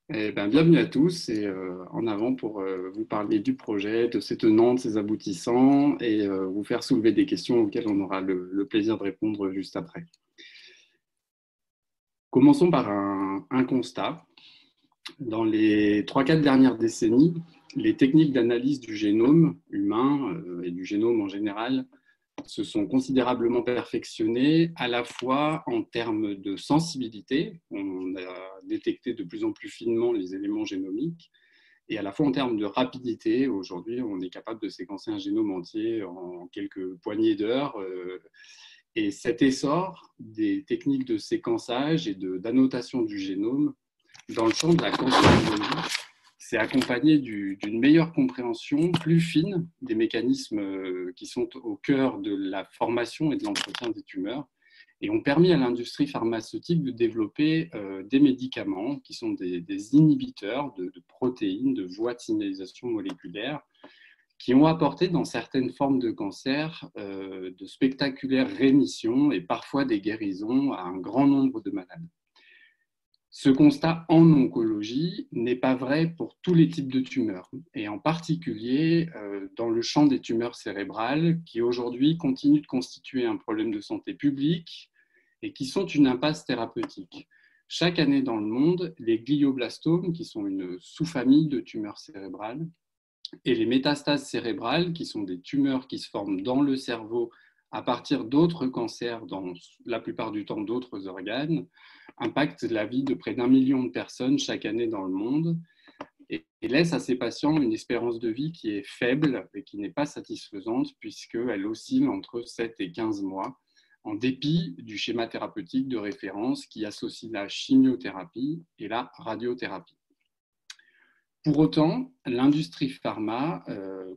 Bienvenue à tous et en avant pour vous parler du projet, de ses tenants, de ses aboutissants et vous faire soulever des questions auxquelles on aura le plaisir de répondre juste après. Commençons par un constat. Dans les 3-4 dernières décennies, les techniques d'analyse du génome humain et du génome en général se sont considérablement perfectionnées, à la fois en termes de sensibilité, on a détecté de plus en plus finement les éléments génomiques, et à la fois en termes de rapidité. Aujourd'hui, on est capable de séquencer un génome entier en quelques poignées d'heures. Et cet essor des techniques de séquençage et d'annotation du génome dans le champ de la cancérologie s'est accompagné d'une meilleure compréhension plus fine des mécanismes qui sont au cœur de la formation et de l'entretien des tumeurs et ont permis à l'industrie pharmaceutique de développer des médicaments qui sont des inhibiteurs de protéines, de voies de signalisation moléculaire, qui ont apporté dans certaines formes de cancer de spectaculaires rémissions et parfois des guérisons à un grand nombre de malades. Ce constat en oncologie n'est pas vrai pour tous les types de tumeurs, et en particulier dans le champ des tumeurs cérébrales, qui aujourd'hui continuent de constituer un problème de santé publique et qui sont une impasse thérapeutique. Chaque année dans le monde, les glioblastomes, qui sont une sous-famille de tumeurs cérébrales, et les métastases cérébrales, qui sont des tumeurs qui se forment dans le cerveau à partir d'autres cancers, dans la plupart du temps d'autres organes, impactent la vie de près d'1 million de personnes chaque année dans le monde et laisse à ces patients une espérance de vie qui est faible et qui n'est pas satisfaisante puisqu'elle oscille entre 7 et 15 mois, en dépit du schéma thérapeutique de référence qui associe la chimiothérapie et la radiothérapie. Pour autant, l'industrie pharma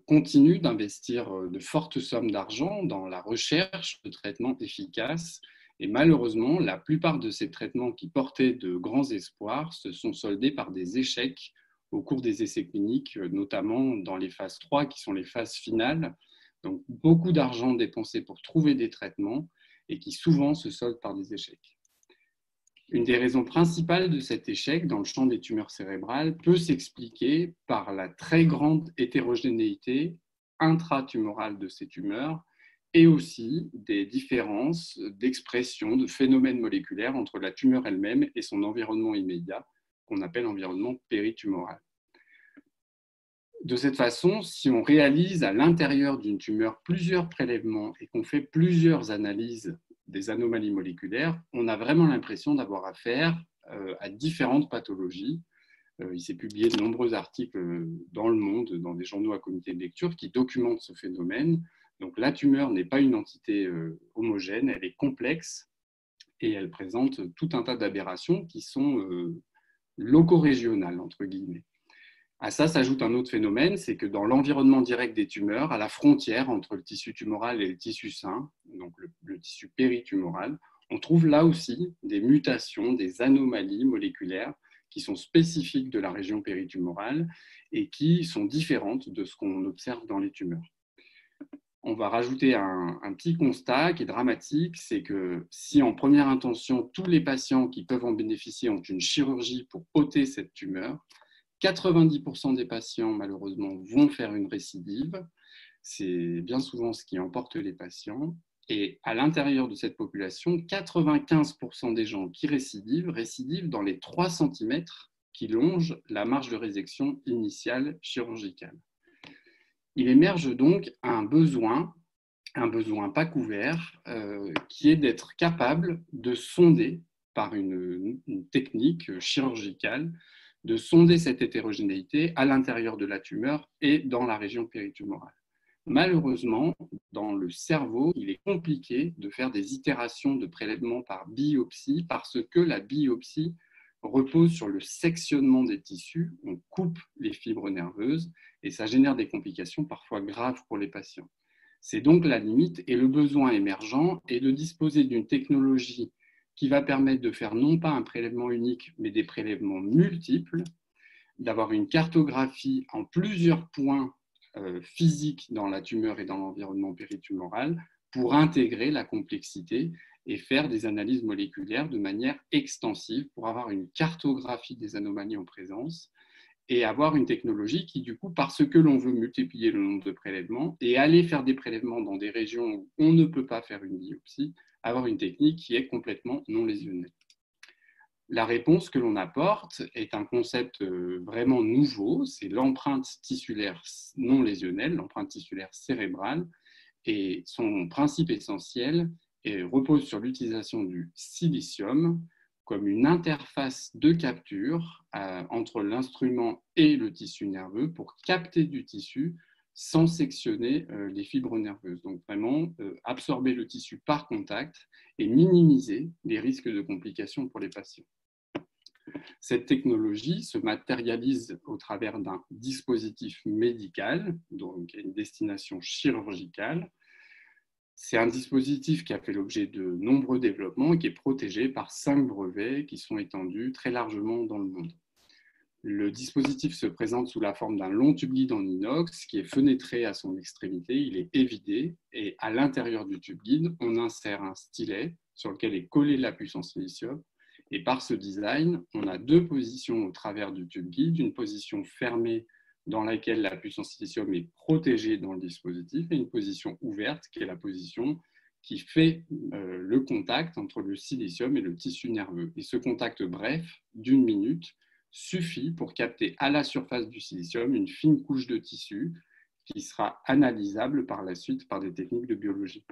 continue d'investir de fortes sommes d'argent dans la recherche de traitements efficaces et malheureusement, la plupart de ces traitements qui portaient de grands espoirs se sont soldés par des échecs au cours des essais cliniques, notamment dans les phases 3 qui sont les phases finales. Donc beaucoup d'argent dépensé pour trouver des traitements et qui souvent se soldent par des échecs. Une des raisons principales de cet échec dans le champ des tumeurs cérébrales peut s'expliquer par la très grande hétérogénéité intratumorale de ces tumeurs et aussi des différences d'expression de phénomènes moléculaires entre la tumeur elle-même et son environnement immédiat, qu'on appelle environnement péritumoral. De cette façon, si on réalise à l'intérieur d'une tumeur plusieurs prélèvements et qu'on fait plusieurs analyses des anomalies moléculaires, on a vraiment l'impression d'avoir affaire à différentes pathologies. Il s'est publié de nombreux articles dans le monde, dans des journaux à comité de lecture, qui documentent ce phénomène. Donc la tumeur n'est pas une entité homogène, elle est complexe et elle présente tout un tas d'aberrations qui sont loco-régionales, entre guillemets. À ça s'ajoute un autre phénomène, c'est que dans l'environnement direct des tumeurs, à la frontière entre le tissu tumoral et le tissu sain, donc le tissu péritumoral, on trouve là aussi des mutations, des anomalies moléculaires qui sont spécifiques de la région péritumorale et qui sont différentes de ce qu'on observe dans les tumeurs. On va rajouter un petit constat qui est dramatique, c'est que si en première intention, tous les patients qui peuvent en bénéficier ont une chirurgie pour ôter cette tumeur, 90% des patients, malheureusement, vont faire une récidive. C'est bien souvent ce qui emporte les patients. Et à l'intérieur de cette population, 95% des gens qui récidivent dans les 3 cm qui longent la marge de résection initiale chirurgicale. Il émerge donc un besoin pas couvert, qui est d'être capable de sonder par une technique chirurgicale de sonder cette hétérogénéité à l'intérieur de la tumeur et dans la région péritumorale. Malheureusement, dans le cerveau, il est compliqué de faire des itérations de prélèvement par biopsie parce que la biopsie repose sur le sectionnement des tissus, on coupe les fibres nerveuses et ça génère des complications parfois graves pour les patients. C'est donc la limite et le besoin émergent est de disposer d'une technologie qui va permettre de faire non pas un prélèvement unique, mais des prélèvements multiples, d'avoir une cartographie en plusieurs points physiques dans la tumeur et dans l'environnement péritumoral pour intégrer la complexité et faire des analyses moléculaires de manière extensive pour avoir une cartographie des anomalies en présence et avoir une technologie qui, du coup, parce que l'on veut multiplier le nombre de prélèvements et aller faire des prélèvements dans des régions où on ne peut pas faire une biopsie, avoir une technique qui est complètement non lésionnelle. La réponse que l'on apporte est un concept vraiment nouveau, c'est l'empreinte tissulaire non lésionnelle, l'empreinte tissulaire cérébrale, et son principe essentiel repose sur l'utilisation du silicium comme une interface de capture entre l'instrument et le tissu nerveux pour capter du tissu sans sectionner les fibres nerveuses. Donc vraiment absorber le tissu par contact et minimiser les risques de complications pour les patients. Cette technologie se matérialise au travers d'un dispositif médical, donc une destination chirurgicale. C'est un dispositif qui a fait l'objet de nombreux développements et qui est protégé par 5 brevets qui sont étendus très largement dans le monde. Le dispositif se présente sous la forme d'un long tube guide en inox qui est fenêtré à son extrémité, il est évidé et à l'intérieur du tube guide, on insère un stylet sur lequel est collée la puce en silicium. Et par ce design, on a 2 positions au travers du tube guide, une position fermée dans laquelle la puce en silicium est protégée dans le dispositif et une position ouverte qui est la position qui fait le contact entre le silicium et le tissu nerveux. Et ce contact bref, d'1 minute, suffit pour capter à la surface du silicium une fine couche de tissu qui sera analysable par la suite par des techniques de biologie.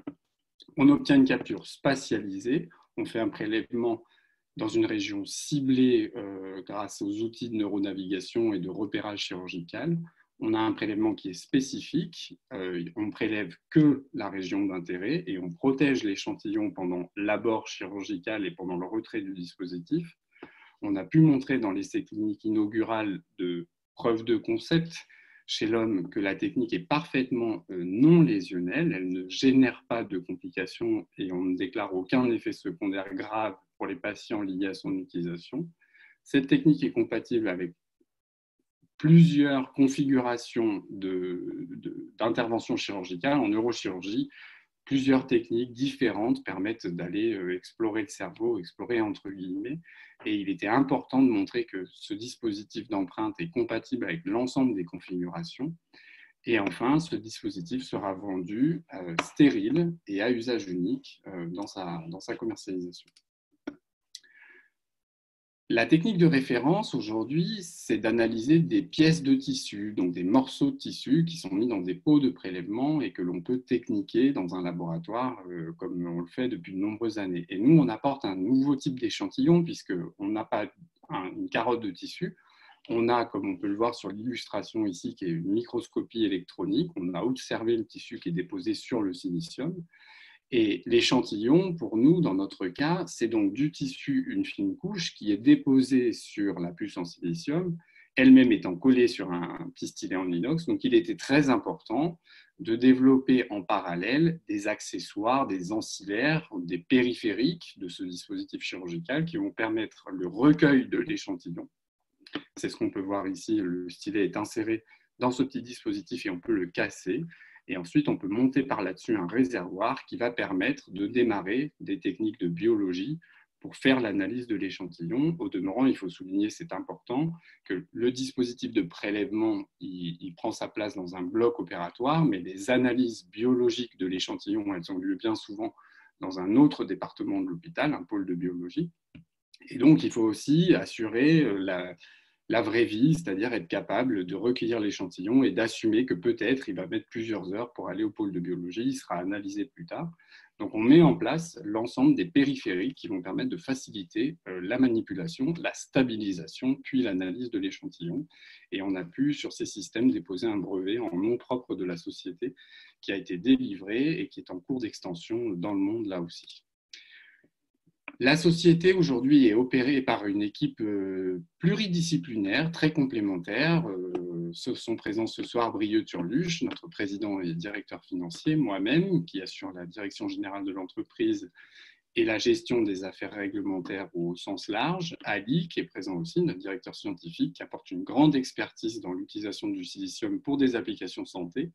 On obtient une capture spatialisée, on fait un prélèvement dans une région ciblée grâce aux outils de neuronavigation et de repérage chirurgical. On a un prélèvement qui est spécifique, on prélève que la région d'intérêt et on protège l'échantillon pendant l'abord chirurgical et pendant le retrait du dispositif. On a pu montrer dans l'essai clinique inaugural de preuve de concept chez l'homme que la technique est parfaitement non lésionnelle, elle ne génère pas de complications et on ne déclare aucun effet secondaire grave pour les patients liés à son utilisation. Cette technique est compatible avec plusieurs configurations d'intervention chirurgicale en neurochirurgie. Plusieurs techniques différentes permettent d'aller explorer le cerveau, explorer entre guillemets, et il était important de montrer que ce dispositif d'empreinte est compatible avec l'ensemble des configurations. Et enfin, ce dispositif sera vendu stérile et à usage unique dans sa commercialisation. La technique de référence aujourd'hui, c'est d'analyser des pièces de tissu, donc des morceaux de tissu qui sont mis dans des pots de prélèvement et que l'on peut techniquer dans un laboratoire comme on le fait depuis de nombreuses années. Et nous, on apporte un nouveau type d'échantillon puisqu'on n'a pas une carotte de tissu, on a, comme on peut le voir sur l'illustration ici, qui est une microscopie électronique, on a observé le tissu qui est déposé sur le silicium. Et l'échantillon, pour nous, dans notre cas, c'est donc du tissu, une fine couche qui est déposée sur la puce en silicium, elle-même étant collée sur un pistolet en inox. Donc, il était très important de développer en parallèle des accessoires, des ancillaires, des périphériques de ce dispositif chirurgical qui vont permettre le recueil de l'échantillon. C'est ce qu'on peut voir ici, le stylet est inséré dans ce petit dispositif et on peut le casser. Et ensuite, on peut monter par là-dessus un réservoir qui va permettre de démarrer des techniques de biologie pour faire l'analyse de l'échantillon. Au demeurant, il faut souligner, c'est important, que le dispositif de prélèvement, il prend sa place dans un bloc opératoire, mais les analyses biologiques de l'échantillon, elles ont lieu bien souvent dans un autre département de l'hôpital, un pôle de biologie. Et donc, il faut aussi assurer la vraie vie, c'est-à-dire être capable de recueillir l'échantillon et d'assumer que peut-être il va mettre plusieurs heures pour aller au pôle de biologie, il sera analysé plus tard. Donc on met en place l'ensemble des périphériques qui vont permettre de faciliter la manipulation, la stabilisation, puis l'analyse de l'échantillon. Et on a pu, sur ces systèmes, déposer un brevet en nom propre de la société qui a été délivré et qui est en cours d'extension dans le monde là aussi. La société aujourd'hui est opérée par une équipe pluridisciplinaire, très complémentaire. Sont présents ce soir Brieux Turluche, notre président et directeur financier, moi-même, qui assure la direction générale de l'entreprise et la gestion des affaires réglementaires au sens large. Ali, qui est présent aussi, notre directeur scientifique, qui apporte une grande expertise dans l'utilisation du silicium pour des applications santé.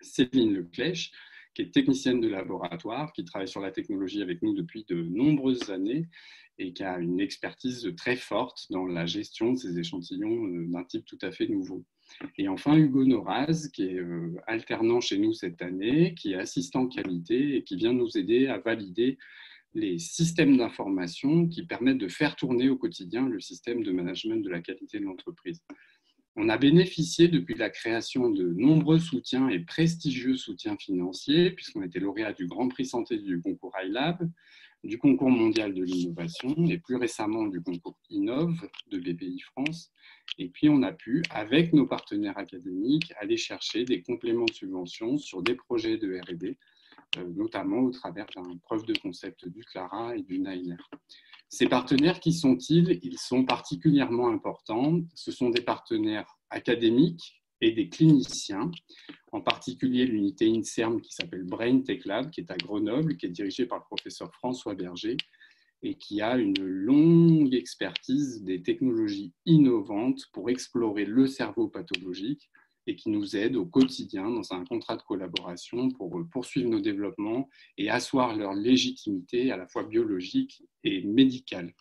Céline Leclèche, qui est technicienne de laboratoire, qui travaille sur la technologie avec nous depuis de nombreuses années et qui a une expertise très forte dans la gestion de ces échantillons d'un type tout à fait nouveau. Et enfin, Hugo Noraz, qui est alternant chez nous cette année, qui est assistant qualité et qui vient nous aider à valider les systèmes d'information qui permettent de faire tourner au quotidien le système de management de la qualité de l'entreprise. On a bénéficié depuis la création de nombreux soutiens et prestigieux soutiens financiers, puisqu'on était lauréat du Grand Prix Santé du concours iLab, du concours mondial de l'innovation et plus récemment du concours Innov de BPI France. Et puis on a pu, avec nos partenaires académiques, aller chercher des compléments de subvention sur des projets de R&D, notamment au travers d'un preuve de concept du Clara et du Nainer. Ces partenaires, qui sont-ils? Ils sont particulièrement importants. Ce sont des partenaires académiques et des cliniciens, en particulier l'unité INSERM qui s'appelle Brain Tech Lab, qui est à Grenoble, qui est dirigée par le professeur François Berger et qui a une longue expertise des technologies innovantes pour explorer le cerveau pathologique et qui nous aide au quotidien dans un contrat de collaboration pour poursuivre nos développements et asseoir leur légitimité à la fois biologique et médicale.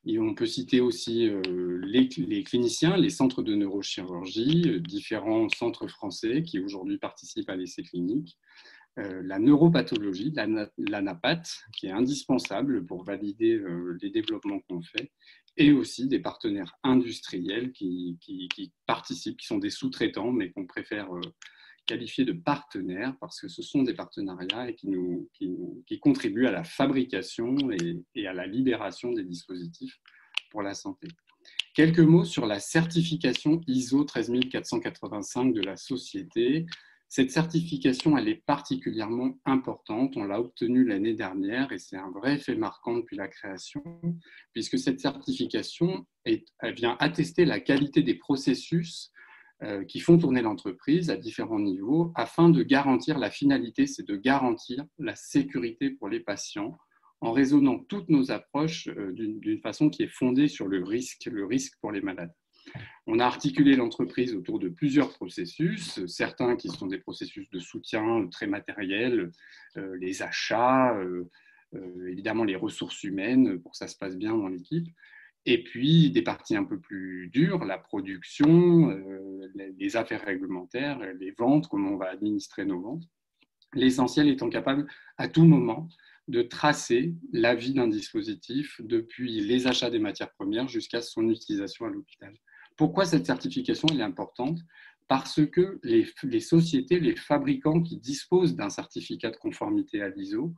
Et on peut citer aussi les cliniciens, les centres de neurochirurgie, différents centres français qui aujourd'hui participent à l'essai clinique, la neuropathologie, la NAPAT, qui est indispensable pour valider les développements qu'on fait, et aussi des partenaires industriels qui participent, qui sont des sous-traitants, mais qu'on préfère qualifier de partenaires parce que ce sont des partenariats et qui contribuent à la fabrication et à la libération des dispositifs pour la santé. Quelques mots sur la certification ISO 13485 de la société. Cette certification, elle est particulièrement importante. On l'a obtenue l'année dernière et c'est un vrai fait marquant depuis la création, puisque cette certification, elle vient attester la qualité des processus qui font tourner l'entreprise à différents niveaux afin de garantir la finalité, c'est de garantir la sécurité pour les patients en raisonnant toutes nos approches d'une façon qui est fondée sur le risque pour les malades. On a articulé l'entreprise autour de plusieurs processus, certains qui sont des processus de soutien très matériels, les achats, évidemment les ressources humaines pour que ça se passe bien dans l'équipe, et puis des parties un peu plus dures, la production, les affaires réglementaires, les ventes, comment on va administrer nos ventes. L'essentiel étant capable à tout moment de tracer la vie d'un dispositif depuis les achats des matières premières jusqu'à son utilisation à l'hôpital. Pourquoi cette certification est importante? Parce que les sociétés, les fabricants qui disposent d'un certificat de conformité à l'ISO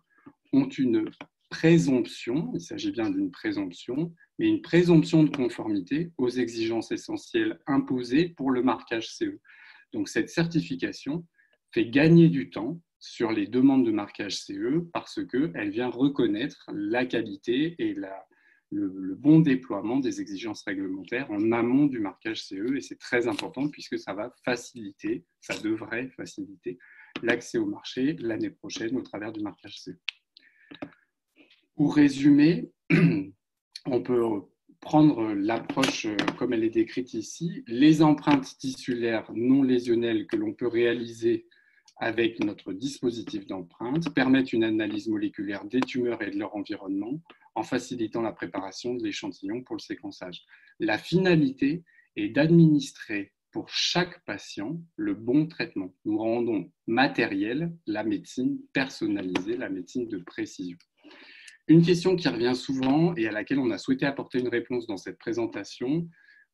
ont une présomption, il s'agit bien d'une présomption, mais une présomption de conformité aux exigences essentielles imposées pour le marquage CE. Donc cette certification fait gagner du temps sur les demandes de marquage CE parce qu'elle vient reconnaître la qualité et le bon déploiement des exigences réglementaires en amont du marquage CE, et c'est très important puisque ça va faciliter, ça devrait faciliter l'accès au marché l'année prochaine au travers du marquage CE. Pour résumer, on peut prendre l'approche comme elle est décrite ici. Les empreintes tissulaires non lésionnelles que l'on peut réaliser avec notre dispositif d'empreinte permettent une analyse moléculaire des tumeurs et de leur environnement en facilitant la préparation de l'échantillon pour le séquençage. La finalité est d'administrer pour chaque patient le bon traitement. Nous rendons matérielle la médecine personnalisée, la médecine de précision. Une question qui revient souvent et à laquelle on a souhaité apporter une réponse dans cette présentation: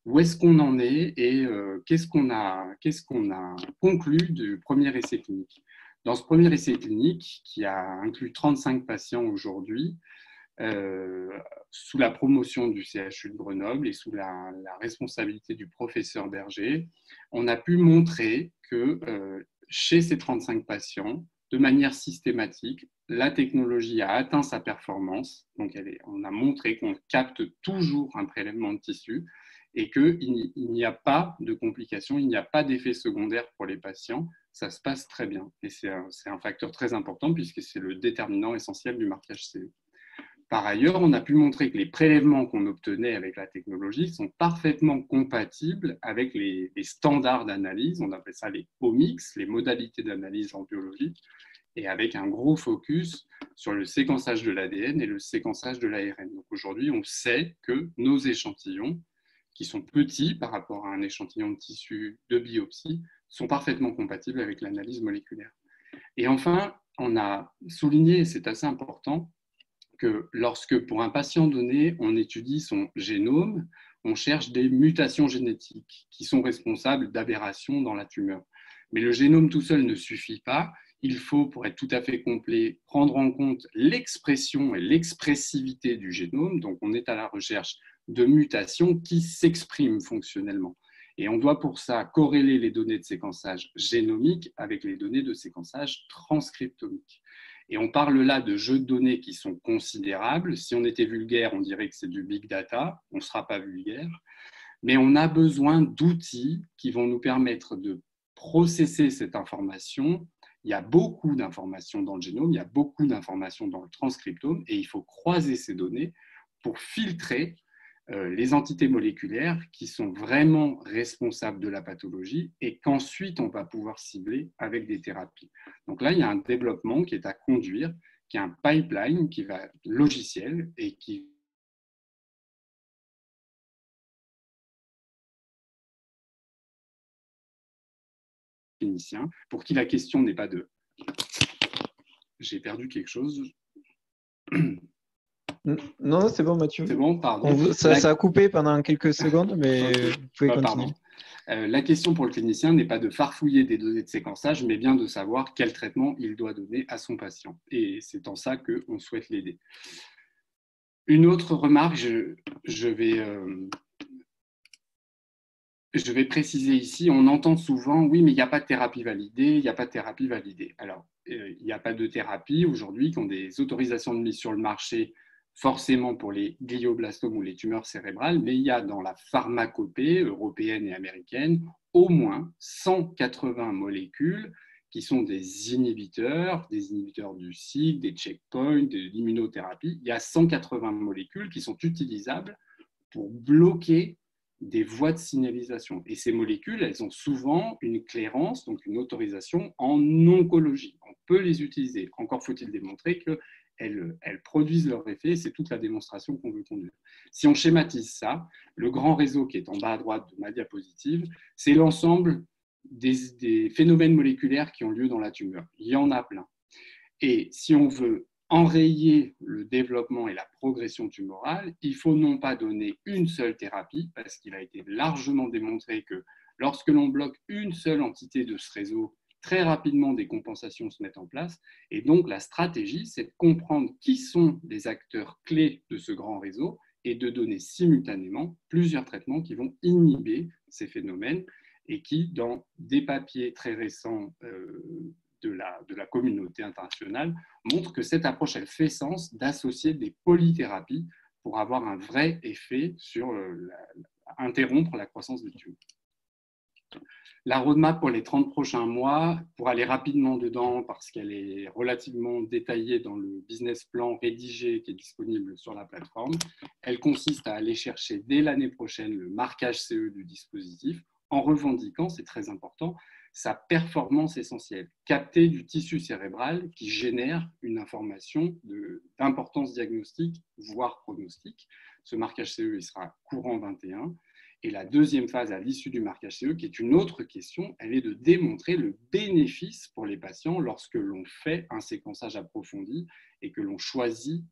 où est-ce qu'on en est et qu'est-ce qu'on a conclu du premier essai clinique? Dans ce premier essai clinique, qui a inclus 35 patients aujourd'hui, sous la promotion du CHU de Grenoble et sous la responsabilité du professeur Berger, on a pu montrer que chez ces 35 patients, de manière systématique, la technologie a atteint sa performance. Donc on a montré qu'on capte toujours un prélèvement de tissu et qu'il n'y a pas de complications, il n'y a pas d'effet secondaire pour les patients. Ça se passe très bien. Et c'est un facteur très important puisque c'est le déterminant essentiel du marquage CE. Par ailleurs, on a pu montrer que les prélèvements qu'on obtenait avec la technologie sont parfaitement compatibles avec les standards d'analyse, on appelle ça les omics, les modalités d'analyse en biologie, et avec un gros focus sur le séquençage de l'ADN et le séquençage de l'ARN. Donc aujourd'hui, on sait que nos échantillons, qui sont petits par rapport à un échantillon de tissu de biopsie, sont parfaitement compatibles avec l'analyse moléculaire. Et enfin, on a souligné, et c'est assez important, que lorsque, pour un patient donné, on étudie son génome, on cherche des mutations génétiques qui sont responsables d'aberrations dans la tumeur. Mais le génome tout seul ne suffit pas. Il faut, pour être tout à fait complet, prendre en compte l'expression et l'expressivité du génome. Donc, on est à la recherche de mutations qui s'expriment fonctionnellement. Et on doit pour ça corréler les données de séquençage génomique avec les données de séquençage transcriptomique. Et on parle là de jeux de données qui sont considérables. Si on était vulgaire, on dirait que c'est du big data. On ne sera pas vulgaire. Mais on a besoin d'outils qui vont nous permettre de processer cette information. Il y a beaucoup d'informations dans le génome, il y a beaucoup d'informations dans le transcriptome, et il faut croiser ces données pour filtrer les entités moléculaires qui sont vraiment responsables de la pathologie et qu'ensuite on va pouvoir cibler avec des thérapies. Donc là, il y a un développement qui est à conduire, qui est un pipeline qui va logiciel et qui clinicien, pour qui la question n'est pas de j'ai perdu quelque chose. Non, c'est bon, Mathieu. C'est bon, pardon. Ça a coupé pendant quelques secondes, mais okay. Vous pouvez continuer. La question pour le clinicien n'est pas de farfouiller des données de séquençage, mais bien de savoir quel traitement il doit donner à son patient. Et c'est en ça qu'on souhaite l'aider. Une autre remarque, je vais préciser ici, on entend souvent, oui, mais il n'y a pas de thérapie validée, il n'y a pas de thérapie validée. Alors, il n'y a pas de thérapie aujourd'hui qui ont des autorisations de mise sur le marché forcément pour les glioblastomes ou les tumeurs cérébrales, mais il y a dans la pharmacopée européenne et américaine au moins 180 molécules qui sont des inhibiteurs du cycle, des checkpoints, de l'immunothérapie. Il y a 180 molécules qui sont utilisables pour bloquer des voies de signalisation. Et ces molécules, elles ont souvent une clairance, donc une autorisation en oncologie. On peut les utiliser. Encore faut-il démontrer qu'elles produisent leur effet. C'est toute la démonstration qu'on veut conduire. Si on schématise ça, le grand réseau qui est en bas à droite de ma diapositive, c'est l'ensemble des phénomènes moléculaires qui ont lieu dans la tumeur. Il y en a plein. Et si on veut enrayer le développement et la progression tumorale, il faut non pas donner une seule thérapie, parce qu'il a été largement démontré que lorsque l'on bloque une seule entité de ce réseau, très rapidement des compensations se mettent en place. Et donc la stratégie, c'est de comprendre qui sont les acteurs clés de ce grand réseau et de donner simultanément plusieurs traitements qui vont inhiber ces phénomènes et qui, dans des papiers très récents de la communauté internationale, montre que cette approche, elle fait sens d'associer des polythérapies pour avoir un vrai effet sur interrompre la croissance des tumeurs. La roadmap pour les 30 prochains mois, pour aller rapidement dedans, parce qu'elle est relativement détaillée dans le business plan rédigé qui est disponible sur la plateforme, elle consiste à aller chercher dès l'année prochaine le marquage CE du dispositif, en revendiquant, c'est très important, sa performance essentielle, capter du tissu cérébral qui génère une information d'importance diagnostique, voire pronostique. Ce marquage CE, il sera courant 21. Et la deuxième phase à l'issue du marquage CE, qui est une autre question, elle est de démontrer le bénéfice pour les patients lorsque l'on fait un séquençage approfondi et que l'on choisit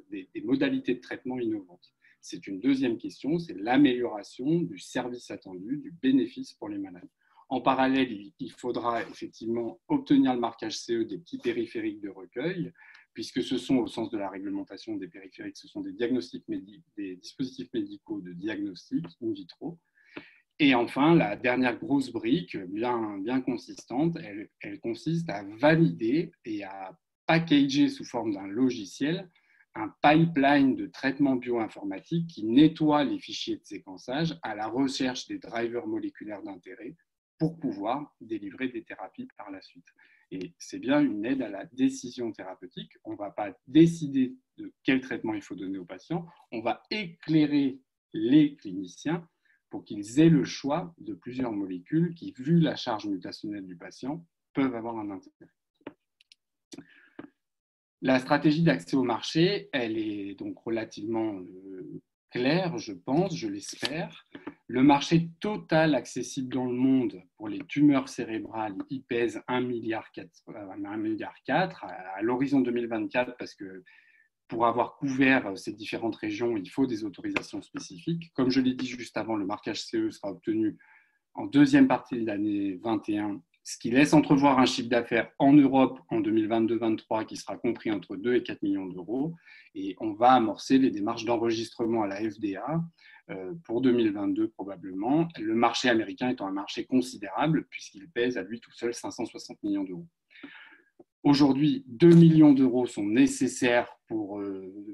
des modalités de traitement innovantes. C'est une deuxième question, c'est l'amélioration du service attendu, du bénéfice pour les malades. En parallèle, il faudra effectivement obtenir le marquage CE des petits périphériques de recueil, puisque ce sont, au sens de la réglementation des périphériques, ce sont des dispositifs médicaux de diagnostic in vitro. Et enfin, la dernière grosse brique, bien consistante, elle consiste à valider et à packager sous forme d'un logiciel un pipeline de traitement bioinformatique qui nettoie les fichiers de séquençage à la recherche des drivers moléculaires d'intérêt pour pouvoir délivrer des thérapies par la suite. Et c'est bien une aide à la décision thérapeutique. On ne va pas décider de quel traitement il faut donner aux patients. On va éclairer les cliniciens pour qu'ils aient le choix de plusieurs molécules qui, vu la charge mutationnelle du patient, peuvent avoir un intérêt. La stratégie d'accès au marché, elle est donc relativement claire, je pense, je l'espère. Le marché total accessible dans le monde pour les tumeurs cérébrales, il pèse 1,4 milliard à l'horizon 2024, parce que pour avoir couvert ces différentes régions, il faut des autorisations spécifiques. Comme je l'ai dit juste avant, le marquage CE sera obtenu en deuxième partie de l'année 2021, ce qui laisse entrevoir un chiffre d'affaires en Europe en 2022-2023 qui sera compris entre 2 et 4 millions d'euros. Et on va amorcer les démarches d'enregistrement à la FDA pour 2022 probablement. Le marché américain étant un marché considérable puisqu'il pèse à lui tout seul 560 millions d'euros. Aujourd'hui, 2 millions d'euros sont nécessaires pour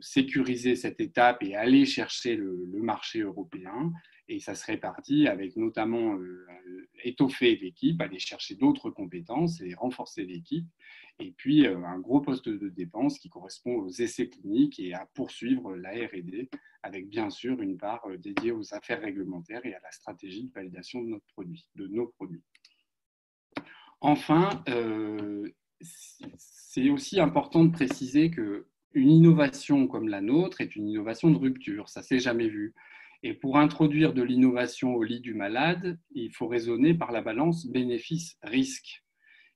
sécuriser cette étape et aller chercher le marché européen. Et ça se répartit avec notamment étoffer l'équipe, aller chercher d'autres compétences et renforcer l'équipe. Et puis un gros poste de dépense qui correspond aux essais cliniques et à poursuivre la R&D, avec bien sûr une part dédiée aux affaires réglementaires et à la stratégie de validation de nos produits. Enfin, c'est aussi important de préciser qu'une innovation comme la nôtre est une innovation de rupture, ça ne s'est jamais vu. Et pour introduire de l'innovation au lit du malade, il faut raisonner par la balance bénéfice-risque.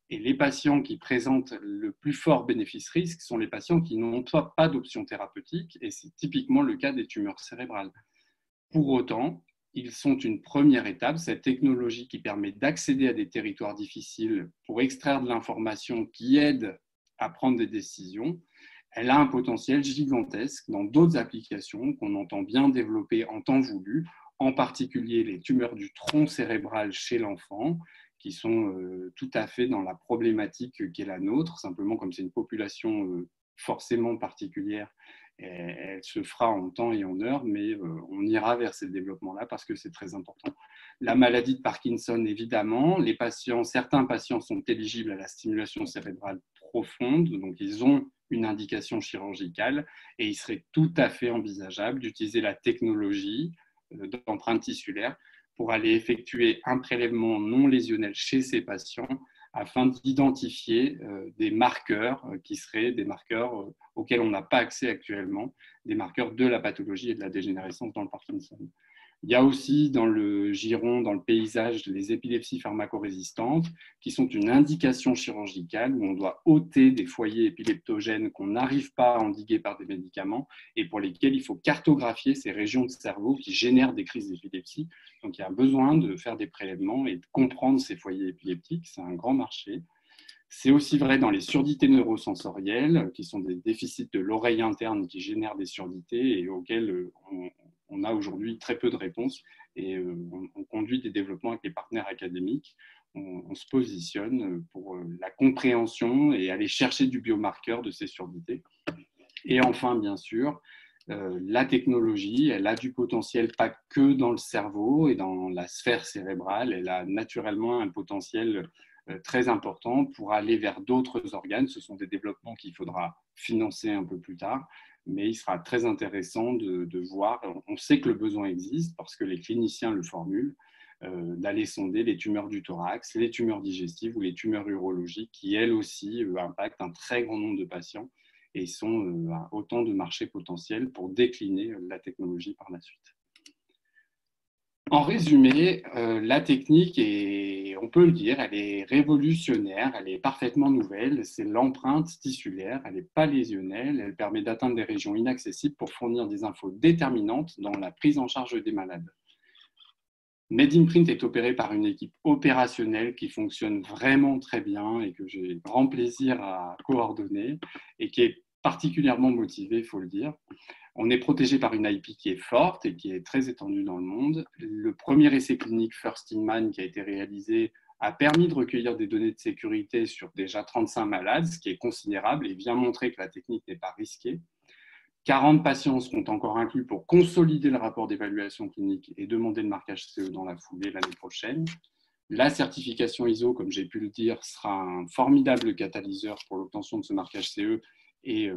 Et les patients qui présentent le plus fort bénéfice-risque sont les patients qui n'ont pas d'option thérapeutique, et c'est typiquement le cas des tumeurs cérébrales. Pour autant, ils sont une première étape, cette technologie qui permet d'accéder à des territoires difficiles pour extraire de l'information qui aide à prendre des décisions. Elle a un potentiel gigantesque dans d'autres applications qu'on entend bien développer en temps voulu, en particulier les tumeurs du tronc cérébral chez l'enfant, qui sont tout à fait dans la problématique qui est la nôtre. Simplement, comme c'est une population forcément particulière, elle se fera en temps et en heure, mais on ira vers ces développements-là parce que c'est très important. La maladie de Parkinson, évidemment, certains patients sont éligibles à la stimulation cérébrale profonde, donc ils ont une indication chirurgicale, et il serait tout à fait envisageable d'utiliser la technologie d'empreinte tissulaire pour aller effectuer un prélèvement non lésionnel chez ces patients afin d'identifier des marqueurs qui seraient des marqueurs auxquels on n'a pas accès actuellement, des marqueurs de la pathologie et de la dégénérescence dans le Parkinson. Il y a aussi dans le giron, dans le paysage, les épilepsies pharmacorésistantes qui sont une indication chirurgicale où on doit ôter des foyers épileptogènes qu'on n'arrive pas à endiguer par des médicaments et pour lesquels il faut cartographier ces régions de cerveau qui génèrent des crises d'épilepsie. Donc il y a besoin de faire des prélèvements et de comprendre ces foyers épileptiques, c'est un grand marché. C'est aussi vrai dans les surdités neurosensorielles, qui sont des déficits de l'oreille interne qui génèrent des surdités et auxquels on a aujourd'hui très peu de réponses. Et on conduit des développements avec les partenaires académiques. On se positionne pour la compréhension et aller chercher du biomarqueur de ces surdités. Et enfin, bien sûr, la technologie, elle a du potentiel pas que dans le cerveau et dans la sphère cérébrale, elle a naturellement un potentiel très important pour aller vers d'autres organes. Ce sont des développements qu'il faudra financer un peu plus tard, mais il sera très intéressant de voir, on sait que le besoin existe parce que les cliniciens le formulent, d'aller sonder les tumeurs du thorax, les tumeurs digestives ou les tumeurs urologiques qui, elles aussi, impactent un très grand nombre de patients et sont autant de marchés potentiels pour décliner la technologie par la suite. En résumé, la technique est, on peut le dire, elle est révolutionnaire, elle est parfaitement nouvelle, c'est l'empreinte tissulaire, elle n'est pas lésionnelle, elle permet d'atteindre des régions inaccessibles pour fournir des infos déterminantes dans la prise en charge des malades. MedInprint est opéré par une équipe opérationnelle qui fonctionne vraiment très bien et que j'ai grand plaisir à coordonner et qui est particulièrement motivée, il faut le dire. On est protégé par une IP qui est forte et qui est très étendue dans le monde. Le premier essai clinique First in Man qui a été réalisé a permis de recueillir des données de sécurité sur déjà 35 malades, ce qui est considérable et vient montrer que la technique n'est pas risquée. 40 patients seront encore inclus pour consolider le rapport d'évaluation clinique et demander le marquage CE dans la foulée l'année prochaine. La certification ISO, comme j'ai pu le dire, sera un formidable catalyseur pour l'obtention de ce marquage CE et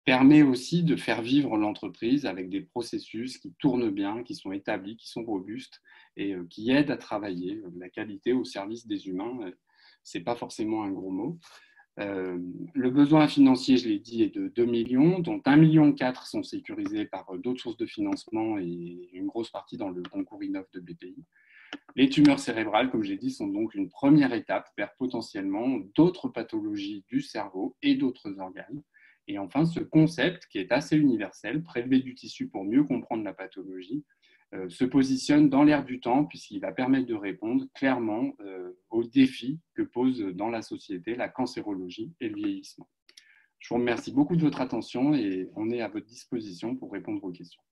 permet aussi de faire vivre l'entreprise avec des processus qui tournent bien, qui sont établis, qui sont robustes et qui aident à travailler la qualité au service des humains. Ce n'est pas forcément un gros mot. Le besoin financier, je l'ai dit, est de 2 millions, dont 1,4 million sont sécurisés par d'autres sources de financement et une grosse partie dans le concours Innov de BPI. Les tumeurs cérébrales, comme j'ai dit, sont donc une première étape vers potentiellement d'autres pathologies du cerveau et d'autres organes. Et enfin, ce concept, qui est assez universel, prélever du tissu pour mieux comprendre la pathologie, se positionne dans l'air du temps puisqu'il va permettre de répondre clairement aux défis que pose dans la société la cancérologie et le vieillissement. Je vous remercie beaucoup de votre attention et on est à votre disposition pour répondre aux questions.